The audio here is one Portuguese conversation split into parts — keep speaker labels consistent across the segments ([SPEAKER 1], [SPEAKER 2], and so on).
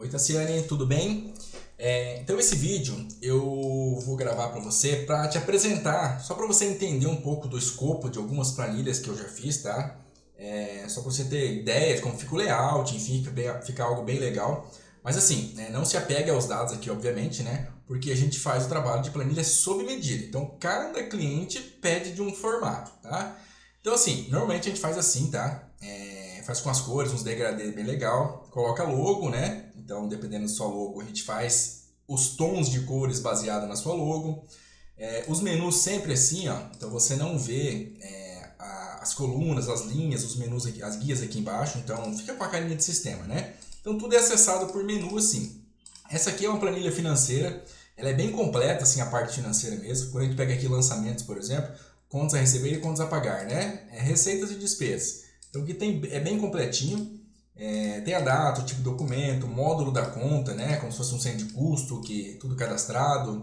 [SPEAKER 1] Oi, Tassiane, tudo bem? Então esse vídeo eu vou gravar para você para te apresentar, só para você entender um pouco do escopo de algumas planilhas que eu já fiz, tá? Só para você ter ideia de como fica o layout, enfim, fica algo bem legal. Mas assim, né, não se apegue aos dados aqui, obviamente, né? Porque a gente faz o trabalho de planilha sob medida. Então cada cliente pede de um formato, tá? Então assim, normalmente a gente faz assim, tá? Faz com as cores, uns degradê bem legal, coloca logo, né? Então, dependendo da sua logo, a gente faz os tons de cores baseado na sua logo. Os menus sempre assim, ó. Então você não vê as colunas, as linhas, os menus aqui, as guias aqui embaixo. Então fica com a carinha de sistema, né? Então tudo é acessado por menu assim. Essa aqui é uma planilha financeira. Ela é bem completa, assim, a parte financeira mesmo. Quando a gente pega aqui lançamentos, por exemplo, contas a receber e contas a pagar, né? Receitas e despesas. Então aqui é bem completinho. Tem a data, o tipo de documento, o módulo da conta, né? Como se fosse um centro de custo, que tudo cadastrado.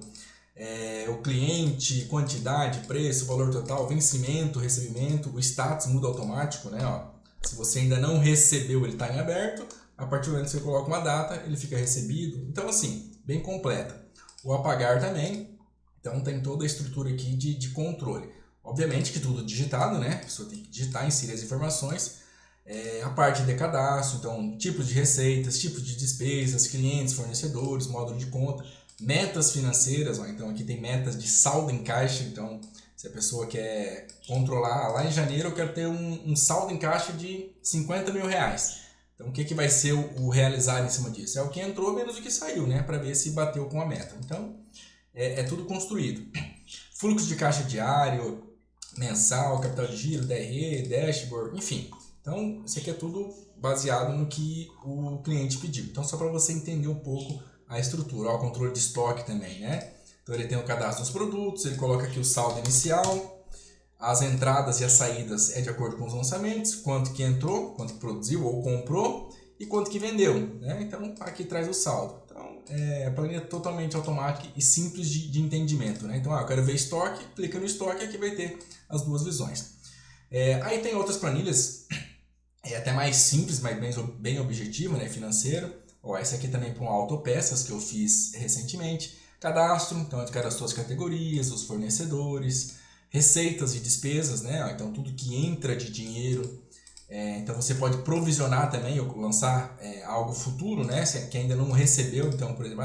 [SPEAKER 1] O cliente, quantidade, preço, valor total, vencimento, recebimento, o status muda automático, né? Ó, se você ainda não recebeu, ele está em aberto. A partir do momento que você coloca uma data, ele fica recebido. Então, assim, bem completa. O apagar também. Então, tem toda a estrutura aqui de controle. Obviamente que tudo digitado, né? A pessoa tem que digitar, inserir as informações. A parte de cadastro, então, tipos de receitas, tipos de despesas, clientes, fornecedores, módulo de conta, metas financeiras, ó, então aqui tem metas de saldo em caixa, então se a pessoa quer controlar, lá em janeiro eu quero ter um saldo em caixa de 50 mil reais. Então o que vai ser o realizado em cima disso? É o que entrou menos o que saiu, né? Para ver se bateu com a meta. Então é tudo construído. Fluxo de caixa diário, mensal, capital de giro, DRE, dashboard, enfim. Então, isso aqui é tudo baseado no que o cliente pediu. Então, só para você entender um pouco a estrutura. Ó, o controle de estoque também, né? Então, ele tem o cadastro dos produtos, ele coloca aqui o saldo inicial, as entradas e as saídas é de acordo com os lançamentos, quanto que entrou, quanto que produziu ou comprou e quanto que vendeu, né? Então, aqui traz o saldo. Então, a planilha é totalmente automática e simples de entendimento, né? Então, eu quero ver estoque, clica no estoque, aqui vai ter as duas visões. Aí tem outras planilhas até mais simples, mas bem objetiva, né, financeiro. Ó, essa aqui também para um autopeças que eu fiz recentemente. Cadastro, então eu cadastro as categorias, os fornecedores, receitas e despesas, né? Então tudo que entra de dinheiro. Então você pode provisionar também, ou lançar algo futuro, né? Que ainda não recebeu. Então, por exemplo,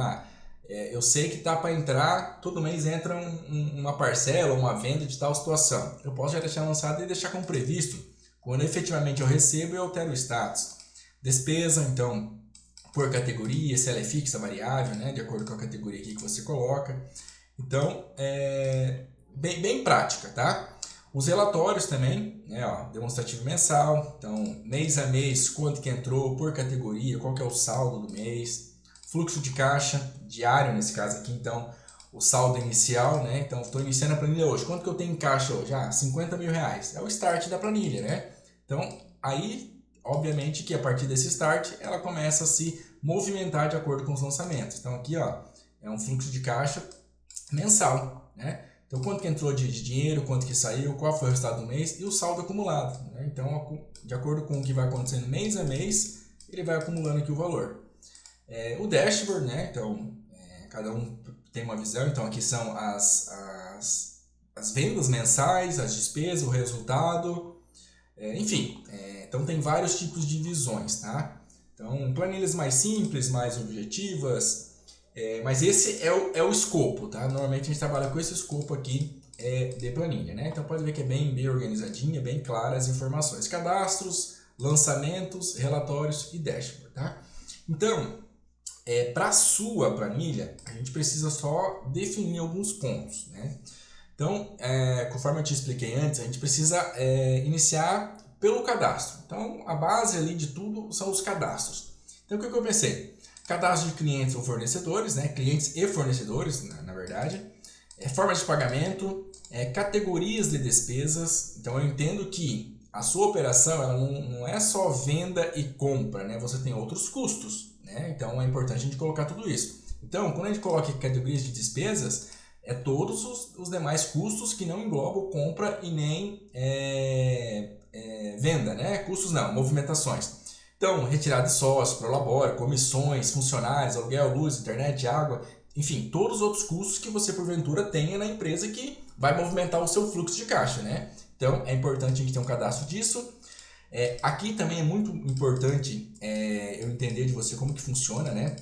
[SPEAKER 1] eu sei que está para entrar, todo mês entra uma parcela, uma venda de tal situação. Eu posso já deixar lançado e deixar como previsto. Quando efetivamente eu recebo, eu altero o status. Despesa, então, por categoria, se ela é fixa, variável, né? De acordo com a categoria aqui que você coloca. Então, bem prática, tá? Os relatórios também, né? Ó, demonstrativo mensal, então, mês a mês, quanto que entrou por categoria, qual que é o saldo do mês. Fluxo de caixa, diário nesse caso aqui, então, o saldo inicial, né? Então, estou iniciando a planilha hoje. Quanto que eu tenho em caixa hoje? 50 mil reais. É o start da planilha, né? Então, aí, obviamente que a partir desse start, ela começa a se movimentar de acordo com os lançamentos. Então, aqui, ó, é um fluxo de caixa mensal, né? Então, quanto que entrou de dinheiro, quanto que saiu, qual foi o resultado do mês e o saldo acumulado, né? Então, de acordo com o que vai acontecendo mês a mês, ele vai acumulando aqui o valor. O dashboard, né? Então, cada um tem uma visão. Então, aqui são as vendas mensais, as despesas, o resultado, enfim. Então, tem vários tipos de visões, tá? Então, planilhas mais simples, mais objetivas, mas esse é o escopo, tá? Normalmente a gente trabalha com esse escopo aqui de planilha, né? Então, pode ver que é bem organizadinha, bem clara as informações. Cadastros, lançamentos, relatórios e dashboard, tá? Então, para a sua planilha, a gente precisa só definir alguns pontos, né? Então, conforme eu te expliquei antes, a gente precisa iniciar pelo cadastro. Então, a base ali de tudo são os cadastros. Então, o que eu pensei? Cadastro de clientes ou fornecedores, né? Clientes e fornecedores, na verdade. Forma de pagamento, categorias de despesas. Então, eu entendo que a sua operação ela não é só venda e compra, né? Você tem outros custos. Então é importante a gente colocar tudo isso. Então, quando a gente coloca categorias de despesas, todos os demais custos que não englobam compra e nem venda, né? Custos não, movimentações. Então, retirada de sócio, prolabore, comissões, funcionários, aluguel, luz, internet, água, enfim, todos os outros custos que você porventura tenha na empresa que vai movimentar o seu fluxo de caixa, né? Então, é importante a gente ter um cadastro disso. Aqui também é muito importante eu entender de você como que funciona, né?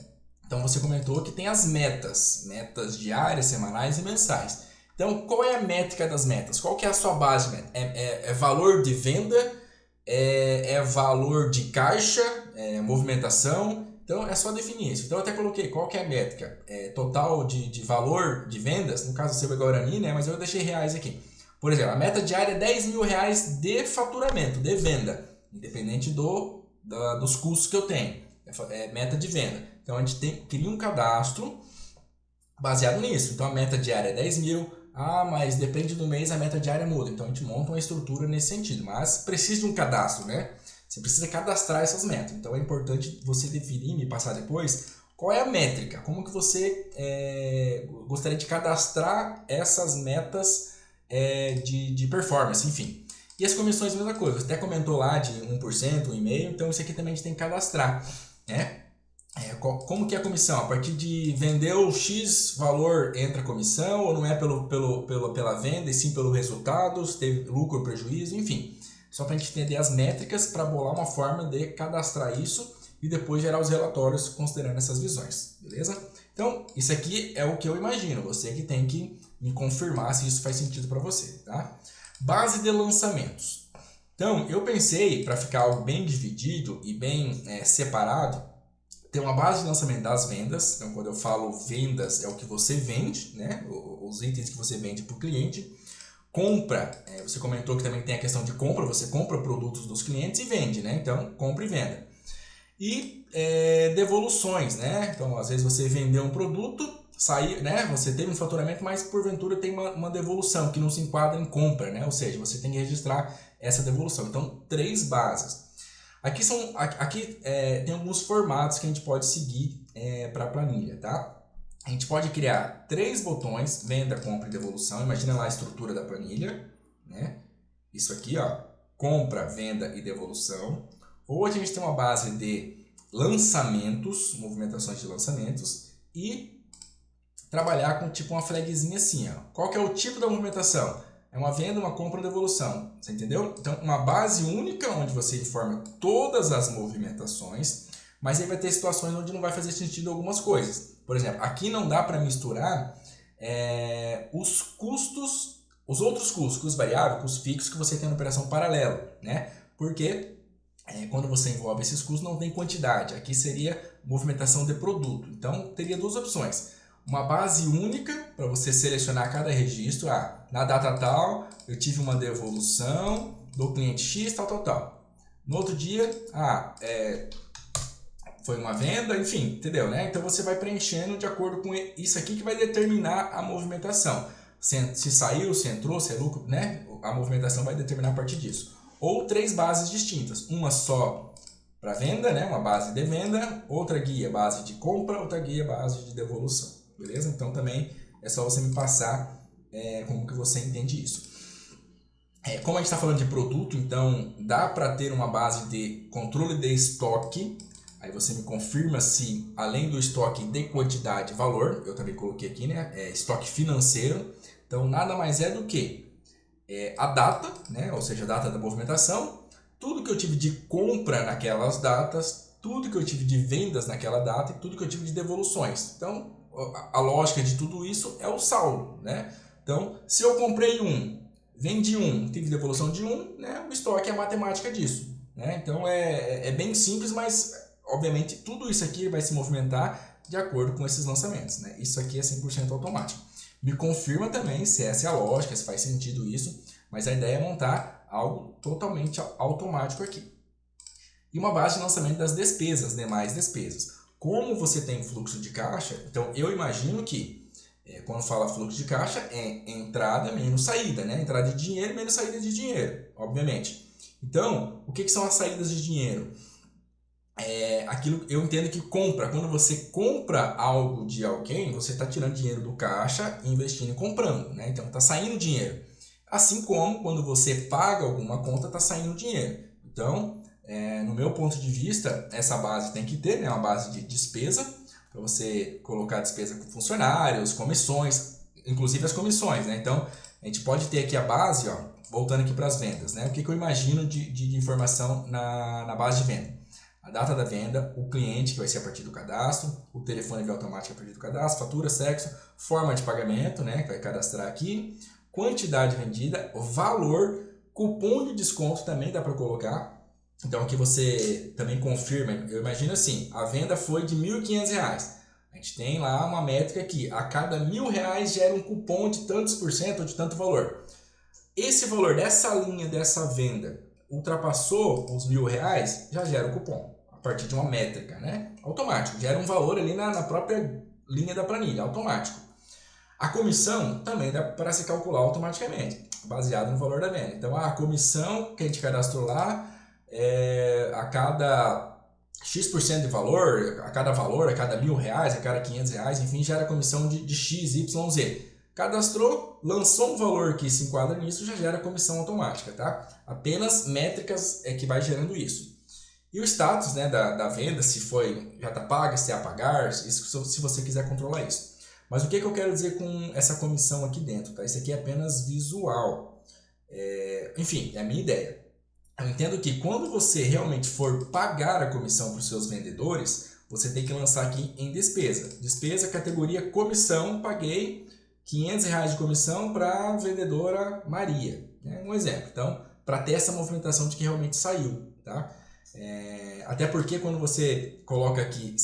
[SPEAKER 1] Então, você comentou que tem as metas diárias, semanais e mensais. Então, qual é a métrica das metas? Qual que é a sua base? É valor de venda? É valor de caixa? É movimentação? Então, é só definir isso. Então, eu até coloquei qual que é a métrica. Total de valor de vendas, no caso seu é Guarani, né? Mas eu deixei reais aqui. Por exemplo, a meta diária é 10 mil reais de faturamento, de venda, independente dos custos que eu tenho. É meta de venda. Então, a gente cria um cadastro baseado nisso. Então, a meta diária é 10 mil. Mas depende do mês, a meta diária muda. Então, a gente monta uma estrutura nesse sentido. Mas precisa de um cadastro, né? Você precisa cadastrar essas metas. Então, é importante você definir e me passar depois qual é a métrica. Como que você gostaria de cadastrar essas metas de performance, enfim. E as comissões, a mesma coisa. Você até comentou lá de 1%, 1,5%. Então, isso aqui também a gente tem que cadastrar, né? Como que é a comissão? A partir de vendeu X valor entra a comissão, ou não é pela venda, e sim pelo resultado, se teve lucro ou prejuízo, enfim. Só para a gente entender as métricas para bolar uma forma de cadastrar isso e depois gerar os relatórios considerando essas visões, beleza? Então, isso aqui é o que eu imagino, você que tem que me confirmar se isso faz sentido para você, tá? Base de lançamentos. Então, eu pensei, para ficar algo bem dividido e bem separado, tem uma base de lançamento das vendas. Então, quando eu falo vendas, é o que você vende, né? Os itens que você vende para o cliente. Compra, você comentou que também tem a questão de compra, você compra produtos dos clientes e vende, né? Então, compra e venda. E devoluções, né? Então, às vezes você vendeu um produto, saiu, né? Você teve um faturamento, mas porventura tem uma devolução que não se enquadra em compra, né? Ou seja, você tem que registrar essa devolução. Então, 3 bases. Aqui tem alguns formatos que a gente pode seguir para a planilha, tá? A gente pode criar 3 botões, venda, compra e devolução. Imagina lá a estrutura da planilha, né? Isso aqui, ó, compra, venda e devolução. Ou a gente tem uma base de lançamentos, movimentações de lançamentos, e trabalhar com tipo uma flagzinha assim, ó. Qual que é o tipo da movimentação? É uma venda, uma compra, uma devolução. Você entendeu? Então, uma base única onde você informa todas as movimentações, mas aí vai ter situações onde não vai fazer sentido algumas coisas. Por exemplo, aqui não dá para misturar os custos, os outros custos, custos variáveis, custos fixos que você tem na operação paralela, né? Porque quando você envolve esses custos não tem quantidade. Aqui seria movimentação de produto. Então, teria 2 opções. Uma base única para você selecionar cada registro. Na data tal, eu tive uma devolução do cliente X, tal. No outro dia, foi uma venda, enfim, entendeu, né? Então você vai preenchendo de acordo com isso aqui que vai determinar a movimentação. Se saiu, se entrou, se é lucro, né? A movimentação vai determinar a partir disso. Ou 3 bases distintas. Uma só para venda, né? Uma base de venda, outra guia base de compra, outra guia base de devolução. Beleza? Então também é só você me passar como que você entende isso. Como a gente está falando de produto, então dá para ter uma base de controle de estoque. Aí você me confirma se além do estoque de quantidade e valor, eu também coloquei aqui, né? Estoque financeiro. Então nada mais é do que a data, né? Ou seja, a data da movimentação, tudo que eu tive de compra naquelas datas, tudo que eu tive de vendas naquela data e tudo que eu tive de devoluções. Então, a lógica de tudo isso é o saldo, né? Então, se eu comprei vendi tive devolução de né? O estoque é a matemática disso, né? Então, é bem simples, mas, obviamente, tudo isso aqui vai se movimentar de acordo com esses lançamentos, né? Isso aqui é 100% automático. Me confirma também se essa é a lógica, se faz sentido isso, mas a ideia é montar algo totalmente automático aqui. E uma base de lançamento das despesas, demais despesas. Como você tem fluxo de caixa, então eu imagino que quando fala fluxo de caixa é entrada menos saída, né? Entrada de dinheiro menos saída de dinheiro, obviamente. Então, o que são as saídas de dinheiro? Aquilo eu entendo que compra. Quando você compra algo de alguém, você está tirando dinheiro do caixa e investindo e comprando, né? Então está saindo dinheiro. Assim como quando você paga alguma conta, está saindo dinheiro. Então, no meu ponto de vista, essa base tem que ter, né, uma base de despesa, para você colocar despesa com funcionários, comissões, inclusive as comissões, né? Então, a gente pode ter aqui a base, ó, voltando aqui para as vendas, né? O que eu imagino de informação na base de venda? A data da venda, o cliente, que vai ser a partir do cadastro, o telefone via automático a partir do cadastro, fatura, sexo, forma de pagamento, né, que vai cadastrar aqui, quantidade vendida, valor, cupom de desconto também dá para colocar. Então aqui você também confirma, eu imagino assim, a venda foi de R$ 1.500. A gente tem lá uma métrica aqui, a cada R$ 1.000 gera um cupom de tantos por cento ou de tanto valor. Esse valor dessa linha, dessa venda, ultrapassou os R$ 1.000, já gera o cupom. A partir de uma métrica, né? Automático, gera um valor ali na própria linha da planilha, automático. A comissão também dá para se calcular automaticamente, baseado no valor da venda. Então, a comissão que a gente cadastrou lá, a cada X% de valor, a cada R$ 1.000, a cada R$ 500, enfim, gera comissão de X, Y, Z. Cadastrou, lançou um valor que se enquadra nisso, já gera comissão automática, tá? Apenas métricas é que vai gerando isso. E o status, né, da venda, se foi, já está paga, se é a pagar, isso, se você quiser controlar isso. Mas o que eu quero dizer com essa comissão aqui dentro? Tá? Isso aqui é apenas visual. Enfim, é a minha ideia. Eu entendo que quando você realmente for pagar a comissão para os seus vendedores, você tem que lançar aqui em despesa. Despesa, categoria comissão, paguei R$ 500 de comissão para a vendedora Maria. Né? Um exemplo. Então, para ter essa movimentação de que realmente saiu. Tá? Até porque quando você coloca aqui,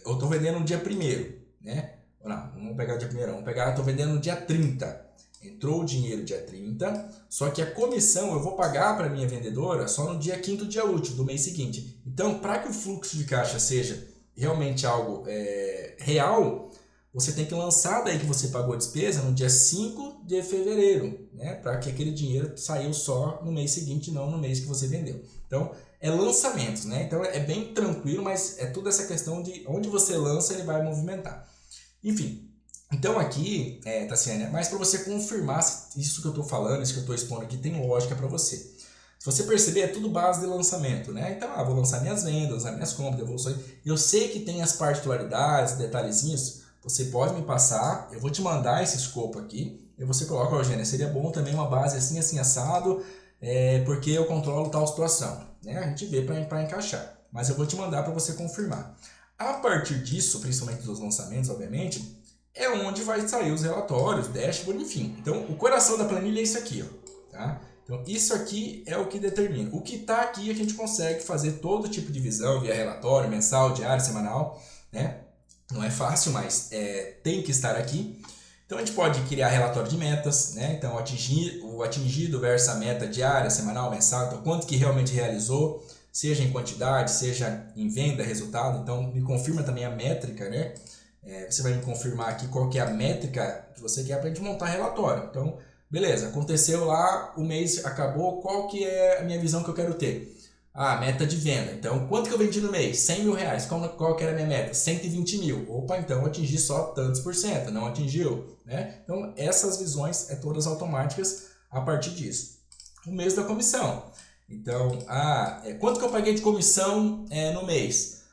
[SPEAKER 1] eu estou vendendo no dia 1º, né? Não, vamos pegar o dia 1º, vamos pegar, estou vendendo no dia 30. Entrou o dinheiro dia 30, só que a comissão eu vou pagar para a minha vendedora só no dia 5º dia útil do mês seguinte. Então, para que o fluxo de caixa seja realmente algo real, você tem que lançar daí que você pagou a despesa no dia 5 de fevereiro, né? Para que aquele dinheiro saiu só no mês seguinte, não no mês que você vendeu. Então, é lançamentos, né? Então é bem tranquilo, mas é toda essa questão de onde você lança, ele vai movimentar. Enfim, então aqui, Tassiane, é mais para você confirmar se isso que eu estou falando, isso que eu estou expondo aqui, tem lógica para você. Se você perceber, é tudo base de lançamento, né? Então, vou lançar minhas vendas, as minhas compras, devoluções. Eu sei que tem as particularidades, detalhezinhos, você pode me passar, eu vou te mandar esse escopo aqui, e você coloca, Eugênia, seria bom também uma base assim, assim, assado, porque eu controlo tal situação. Né? A gente vê para encaixar, mas eu vou te mandar para você confirmar. A partir disso, principalmente dos lançamentos, obviamente, é onde vai sair os relatórios, dashboard, enfim. Então, o coração da planilha é isso aqui, ó, tá? Então, isso aqui é o que determina. O que está aqui, a gente consegue fazer todo tipo de visão via relatório, mensal, diário, semanal, né? Não é fácil, mas tem que estar aqui. Então, a gente pode criar relatório de metas, né? Então, o atingido versus a meta diária, semanal, mensal. Então, quanto que realmente realizou, seja em quantidade, seja em venda, resultado. Então, me confirma também a métrica, né? Você vai me confirmar aqui qual que é a métrica que você quer para a gente montar relatório. Então, beleza, aconteceu lá, o mês acabou, qual que é a minha visão que eu quero ter? Meta de venda. Então, quanto que eu vendi no mês? R$ 100.000. Qual que era a minha meta? 120 mil. Opa, então eu atingi só tantos por cento, não atingiu, né? Então, essas visões todas automáticas a partir disso. O mês da comissão. Então, quanto que eu paguei de comissão no mês?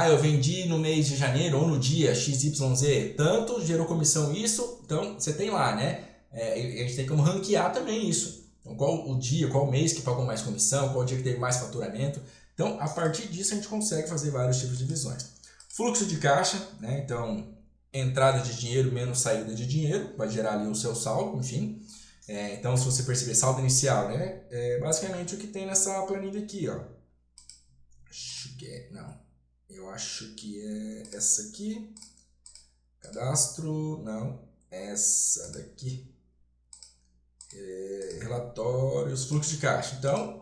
[SPEAKER 1] Eu vendi no mês de janeiro ou no dia XYZ, tanto, gerou comissão isso, então você tem lá, né? A gente tem como ranquear também isso. Então, qual o dia, qual o mês que pagou mais comissão, qual o dia que teve mais faturamento. Então, a partir disso, a gente consegue fazer vários tipos de visões. Fluxo de caixa, né? Então, entrada de dinheiro menos saída de dinheiro, vai gerar ali o seu saldo, enfim. Então, se você perceber saldo inicial, né? Basicamente o que tem nessa planilha aqui, ó. Eu acho que é essa aqui. Cadastro, não. Essa daqui. Relatórios, fluxo de caixa. Então,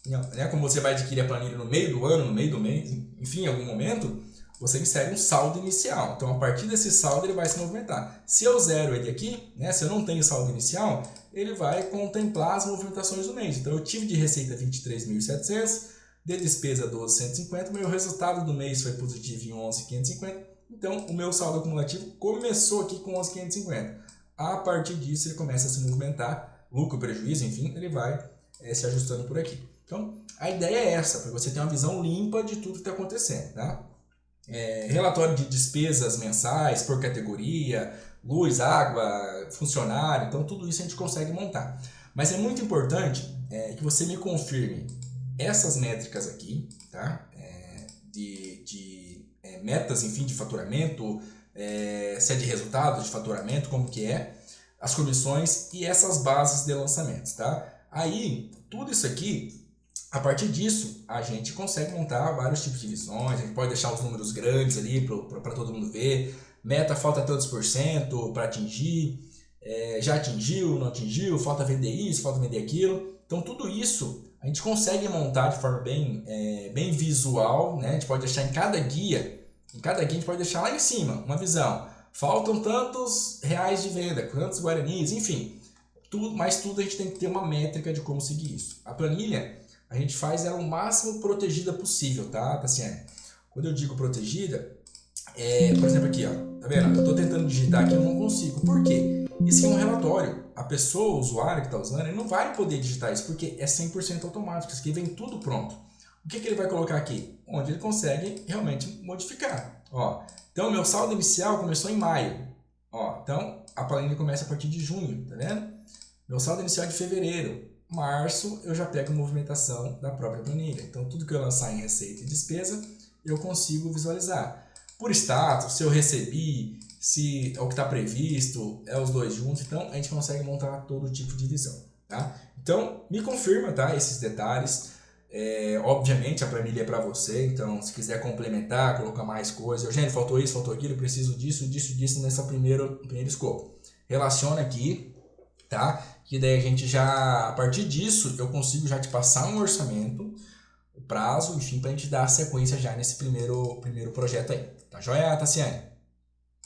[SPEAKER 1] né, como você vai adquirir a planilha no meio do ano, no meio do mês, enfim, em algum momento, você insere um saldo inicial. Então, a partir desse saldo, ele vai se movimentar. Se eu zero ele aqui, né, se eu não tenho saldo inicial, ele vai contemplar as movimentações do mês. Então, eu tive de receita 23.700, de despesa 12.150, meu resultado do mês foi positivo em 11.550. Então, o meu saldo acumulativo começou aqui com 11.550. A partir disso, ele começa a se movimentar, lucro, prejuízo, enfim, ele vai se ajustando por aqui. Então, a ideia é essa, para você ter uma visão limpa de tudo que está acontecendo, tá? Relatório de despesas mensais por categoria, luz, água, funcionário, então tudo isso a gente consegue montar. Mas é muito importante que você me confirme essas métricas aqui, tá? Metas, enfim, de faturamento, se é de resultado, de faturamento, como que é, as comissões e essas bases de lançamentos, tá? Aí, tudo isso aqui, a partir disso, a gente consegue montar vários tipos de visões, a gente pode deixar os números grandes ali para todo mundo ver, meta falta tantos por cento para atingir, já atingiu, não atingiu, falta vender isso, falta vender aquilo. Então tudo isso a gente consegue montar de forma bem visual, né? A gente pode deixar em cada guia a gente pode deixar lá em cima uma visão. Faltam tantos reais de venda, quantos guaranis, enfim. Mas tudo a gente tem que ter uma métrica de como seguir isso. A planilha, a gente faz ela o máximo protegida possível, tá, Tassiane? Quando eu digo protegida, por exemplo aqui, ó, tá vendo? Eu estou tentando digitar aqui e eu não consigo. Por quê? Isso é um relatório. A pessoa, o usuário que está usando, ele não vai poder digitar isso porque é 100% automático. Isso aqui vem tudo pronto. O que ele vai colocar aqui? Onde ele consegue realmente modificar. Ó, então, meu saldo inicial começou em maio. Ó, então, a planilha começa a partir de junho, tá vendo? Meu saldo inicial é de fevereiro. Março, eu já pego a movimentação da própria planilha. Então, tudo que eu lançar em receita e despesa, eu consigo visualizar. Por status, se eu recebi, se é o que está previsto, é os dois juntos. Então, a gente consegue montar todo tipo de visão, tá? Então, me confirma, tá, esses detalhes. Obviamente a planilha é para você, então se quiser complementar, colocar mais coisas, Eugênio, faltou isso, faltou aquilo, eu preciso disso nessa primeiro escopo. Relaciona aqui, tá? Que daí a gente já, a partir disso, eu consigo já te passar um orçamento, o prazo, enfim, para a gente dar a sequência já nesse primeiro projeto aí. Tá joia, Tassiane?